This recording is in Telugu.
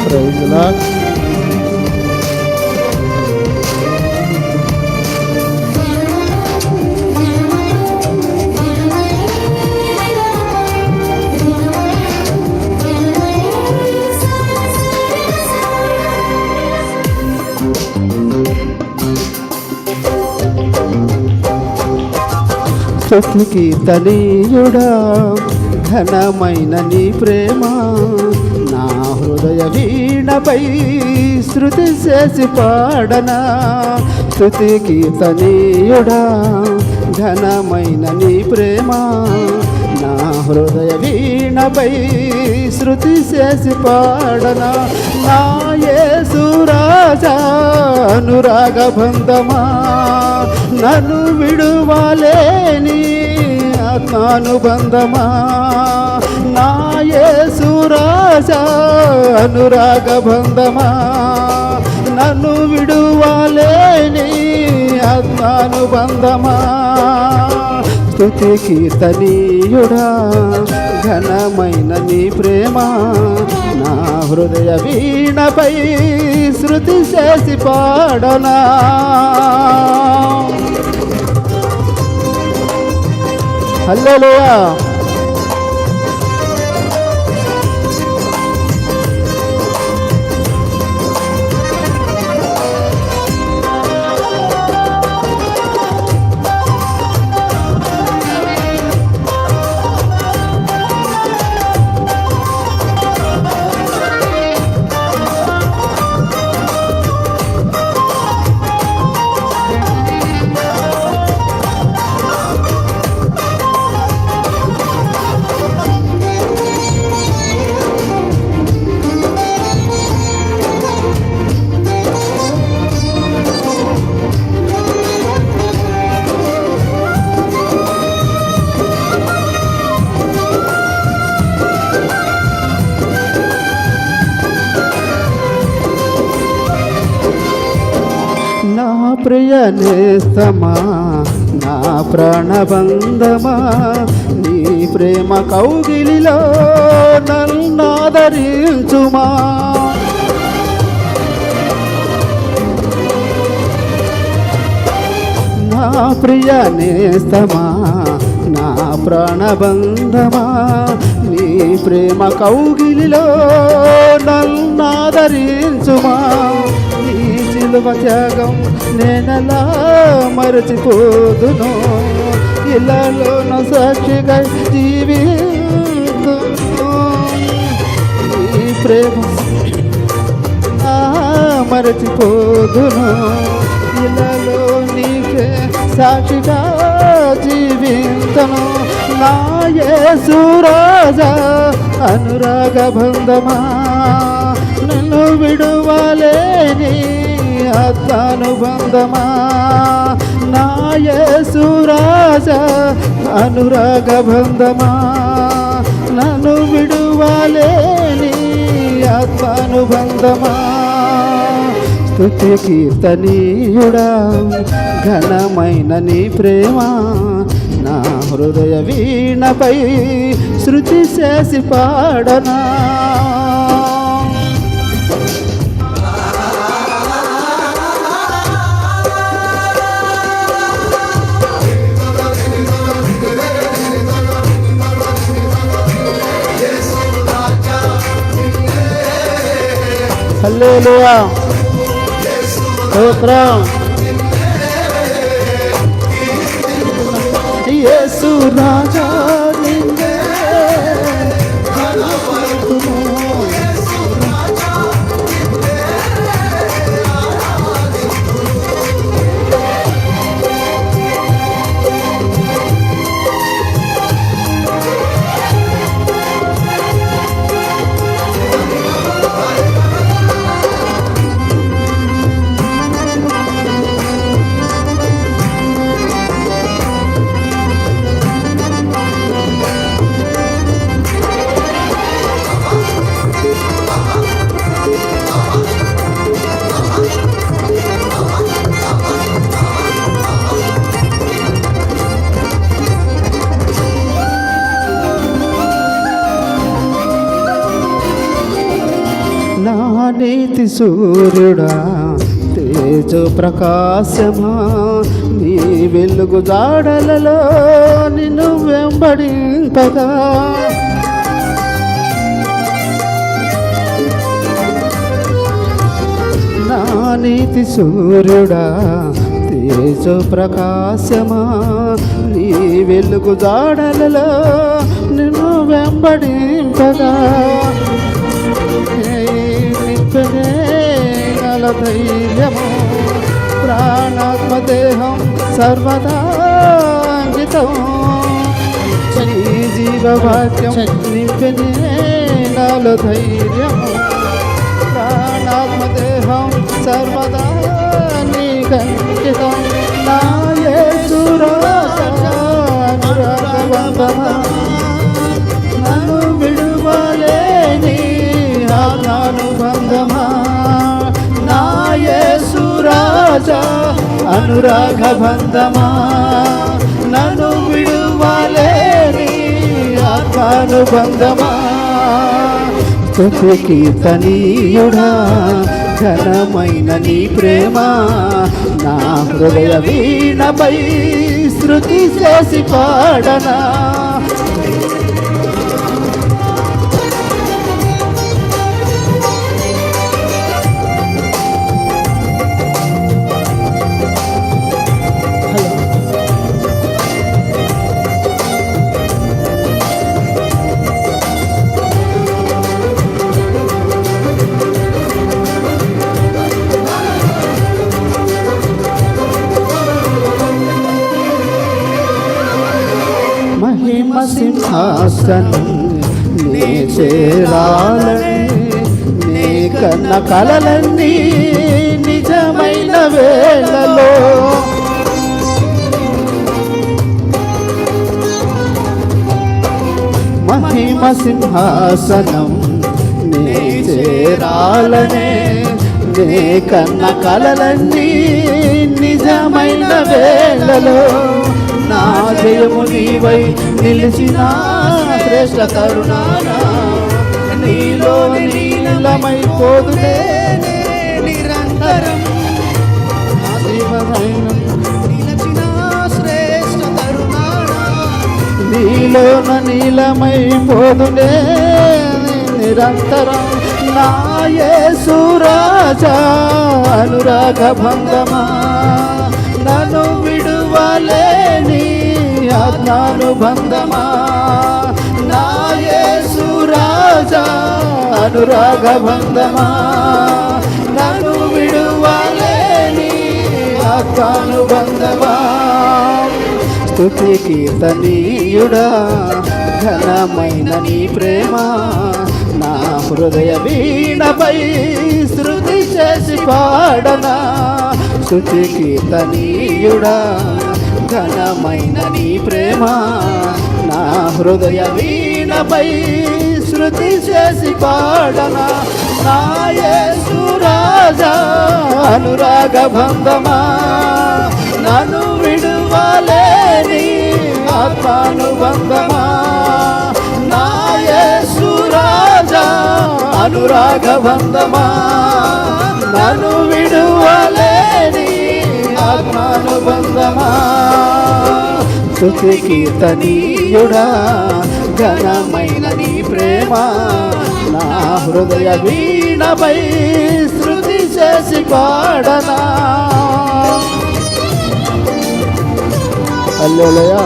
Praise lord. స్తుతి కీర్తనీయుడా ఘనమైన నీ ప్రేమ నా హృదయ వీణపై శృతి చేసి పాడనా. స్తుతి కీర్తనీయుడా ఘనమైన నీ ప్రేమ నా హృదయ వీణపై శృతి చేసి పాడనా. నా యేసు రాజా అనురాగ బంధమా నన్ను విడువలేని ఆత్మానుబంధమా. నా యేసు రాజా అనురాగ బంధమా నన్ను విడువలేని ఆత్మానుబంధమా. స్తుతి కీర్తనీయుడా ఘనమైన నీ ప్రేమ నా హృదయ వీణపై శృతి చేసి పాడనా. హల్లెలూయా. నా ప్రియ నేస్తమా నా ప్రాణబంధమా నీ ప్రేమ కౌగిలిలో నన్నాదరించుమా. నా ప్రియ నేస్తమా నా ప్రాణబంధమా నీ ప్రేమ కౌగిలిలో నన్నాదరించుమా. సిలువ త్యాగం నేనలా మరచిపోదును ఇలాలోన సాక్షిగా జీవితును. ఈ ప్రేమ మరచిపోదును ఇలాలో నీకే సాక్షిగా జీవింతను. నా యేసు రాజా అనురాగ బంధమా నన్ను విడువలేని ఆత్మానుబంధమా. నా యేసు రాజా అనురాగ బంధమా నన్ను విడువలేని ఆత్మానుబంధమా. స్తుతి కీర్తనీయుడా ఘనమైన నీ ప్రేమ నా హృదయ వీణపై శృతి చేసి పాడనా. హల్లెలూయా. స్తోత్రం. యేసు రాజా నిన్నే కనపడును. నీతి సూర్యుడా తేజో ప్రకాశమా నీ వెలుగు జాడలలో నిన్ను వెంబడింపగా నా నీతి సూర్యుడా తేజో ప్రకాశమా నీ వెలుగు జాడలలో నిన్ను వెంబడింపగా నిత్యమే గల ధైర్యము ప్రాణాత్మ దేహం సర్వదా అంకితం నీ జీవవాక్యం నింపెనే నాలో ధైర్యము ప్రాణాత్మ దేహం సర్వదా నీకంకితం నా యేసు రాజా అనురాగవంతమా నన్ను విడువలేని ఆజ్ఞానుబంధమా నా యేసు రాజా అనురాగబంధమా నన్ను విడువలేని ఆజ్ఞానుబంధమా స్తుతి కీర్తనీయుడా ఘనమైన నీ ప్రేమ నా హృదయ వీణపై శృతి చేసి పాడనా మహిమ సింహాసనం నీ చేరాలని నీ కన్న కలలన్నీ నిజమైన వేళలో మహిమ సింహాసనం నీ చేరాలనే నీ కన్న కలలన్నీ నిజమైన వేళలో నా జయము నీవై నిలిచిన శ్రేష్ఠ కరుణానా నీలో నీలమై పోదులే నిరంతరం నిలిచిన శ్రేష్ఠ కరుణానా నీలో నీలమై పోదులే నిరంతరం నా యేసు రాజా అనురాగభంగమా నన్ను విడువలేని ఆజ్ఞానుబంధమా నా యేసు రాజా అనురాగబంధమా నన్ను విడువలేని ఆజ్ఞానుబంధమా స్తుతి కీర్తనీయుడా ఘనమైన నీ ప్రేమ నా హృదయ వీణపై శృతి చేసి పాడనా స్తుతి కీర్తనీయుడా ఘనమైన నీ ప్రేమ నా హృదయ వీణపై శృతి చేసి పాడనా నా యేసు రాజా అనురాగబంధమా నన్ను విడువలేని ఆత్మానుబంధమా నా యేసు రాజా అనురాగబంధమా నన్ను విడువలేని ఆత్మానుబంధమా స్తుతి కీర్తనీయుడా ఘనమైన నీ ప్రేమ నా హృదయ వీణపై శృతి చేసి పాడనా హల్లెలూయా.